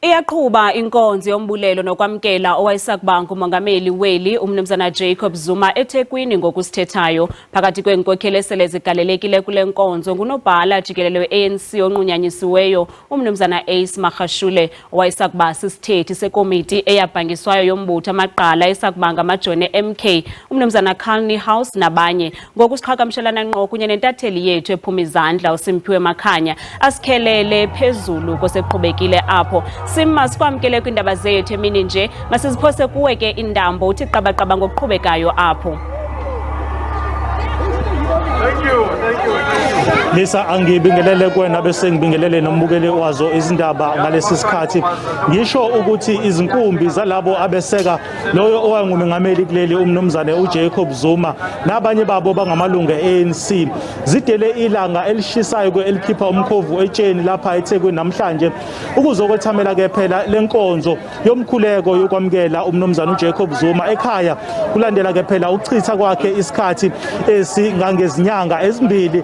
Iyaqhuba inkonzo yombulelo nokwamnkela owayesakuba ngumongameli weli uMnumzana Jacob Zuma eThekwini ngoku sithethayo. Phakathi kweenkokheli esele zigalelekile kulenkonzo ngunobhala-jikelele weANC onqunyanyisiweyo uMnumzana Ace Magashule owayesakuba sisithethi sekomiti eyabhangiswayo yombutho amaqala esakuba ngamajoni MK uMnumzana Carl Niehaus nabanye. Ngoku siqhagamshelana ngqo kunye nentatheli yethu ephum'izandla uSimphiwe Makhanya asikhelele phezulu koseqhubekile apho. Sima sikwamnkele kwiindaba zethu emini nje, masiziphose kuwe ke indambo uthi qabaqaba ngokuqhubekayo apho. Thank you. Lisa angibingelele kwena bese ngibingelele nombukeli wazo izindaba ngalesi sikhathi. Ngisho ukuthi izinkumbi zalabo abeseka loyo owangumongameli kuleli uMnumzana uJacob Zuma nabanye babo bangamalungu eANC zidele ilanga elishisayo kwelikhipha umkhovu etsheni lapha eThekwini namhlanje ukuzokwethamela ke phela lenkonzo yomkhuleko yokwamnkela uMnumzana uJacob Zuma ekhaya kulandela ke phela ukuchitha kwakhe isikhathi esingangezinyanga ezimbili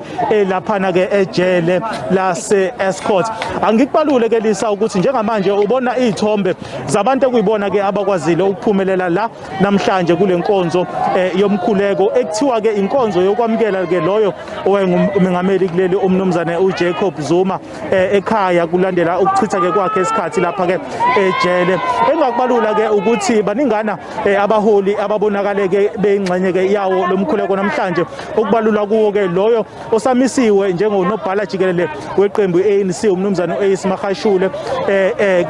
laphana ke ejele lase-escort. Angikubalule ke Lisa ukuthi njengamanje ubona izithombe zabantu ekuyibona ke abakwazile ukuphumelela la namhlanje kulenkonzo yomkhuleko ekuthiwa ke inkonzo yokwamnkela ke loyo owayengumongameli kuleli uMnumzana uJacob Zuma ekhaya kulandela ukuchitha ke kwakhe isikhathi lapha ke ejele. Engakubalula ke ukuthi baningana abaholi ababonakale ke beyingxenye ke yawo lomkhuleko namhlanje okubalula kuwo ke loyo osamisiwe njengonobhala-jikelele weqembu eANC uMnumzana Ace Magashule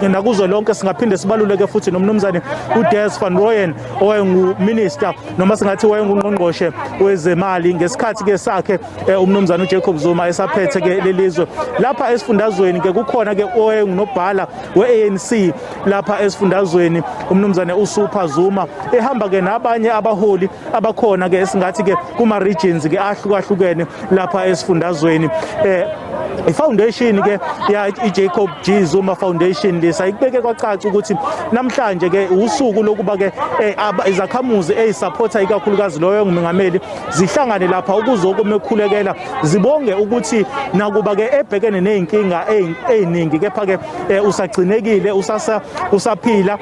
nakuzo lonke singaphinde sibaluleke futhi noMnumzana uDes van Rooyen owayenguminister noma singathi wayengungqongqoshe wezemali ngesikhathi ke sakhe uMnumzana uJacob Zuma esaphethe ke lelizwe. Lapha esifundazweni ke kukhona ke owayengunobhala weANC lapha esifundazweni uMnumzana uSupha Zuma ehamba ke nabanye abaholi abakhona ke esingathi ke kuma regions ke ahlukahlukene lapha esifundazweni. iFoundation ke ya iJacob Zuma Foundation lesayibeke kwacaca ukuthi namhlanje ke usuku lokuba ke izakhamuzi ezisupporta ikakhulukazi loyo ngumongameli zihlangane lapha ukuzokumekhulekela zibonge ukuthi nakuba ke ebhekene nezinkinga eziningi kepha ke usagcinekile usaphila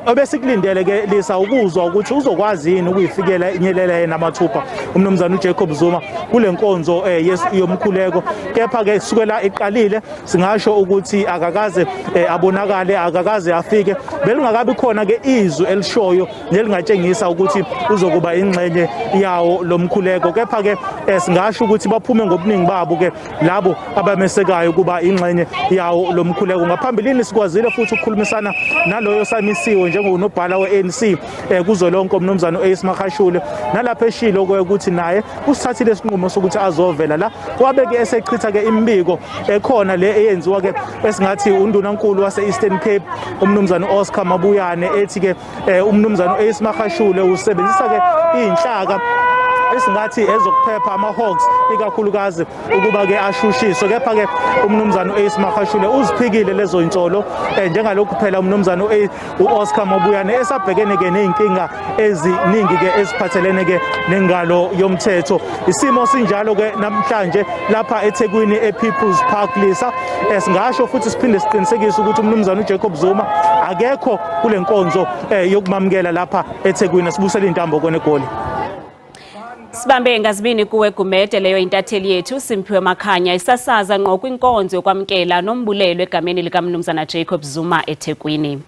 obesikulindele ke Lisa ukuzwa ukuthi uzokwazi yini ukuyifikela inyelela yena mathupha uMnumzana uJacob Zuma kulenkonzo yomkhuleko. Kepha ke sukela iqalile singasho ukuthi akakaze abonakale akakaze afike belingakabi khona ke izwi elishoyo nelingatshengisa ukuthi uzokuba ingxenye yawo lomkhuleko. Kepha ke singasho ukuthi baphume ngobuningi babo ke labo abamesekayo kuba ingxenye yawo lomkhuleko. Ngaphambilini sikwazile futhi ukukhulumisana naloyo samisiwe njengonobhala weANC kuzolonke uMnumzana Ace Magashule nalapha eshilo ukuthi naye usithathile isinqumo sokuthi azovela la kwabe ke esechitha ke imbiko ekhona le eyenziwa ke esingathi undunankulu wase-Eastern Cape uMnumzana Oscar Mabuyane ethi ke uMnumzana Ace Magashule usebenzisa ke inhlaka esingathi ezokuphepha ama-hawks ikakhulukazi ukuba ke ashushiswe. Kepha ke uMnumzana Ace Magashule uziphikile lezo insolo njengalokhu phela uMnumzana uOscar Mabuyane esabhekene ke nezinkinga eziningi ke eziphathelene ke nengalo yomthetho. Isimo sinjalo ke namhlanje lapha eThekwini ePeople's Park Lisa singasho futhi siphinde siqinisekise ukuthi uMnumzana uJacob Zuma akekho kulenkonzo yokumamkela lapha eThekwini. Sibusele intambo kone egoli. Sibambe ngazibini kuwe Gumede leyo intatheli yethu Simphiwe Makhanya isasaza ngqo kwinkonzo yokwamnkela nombulelo egameni likaMnumzana Jacob Zuma eThekwini.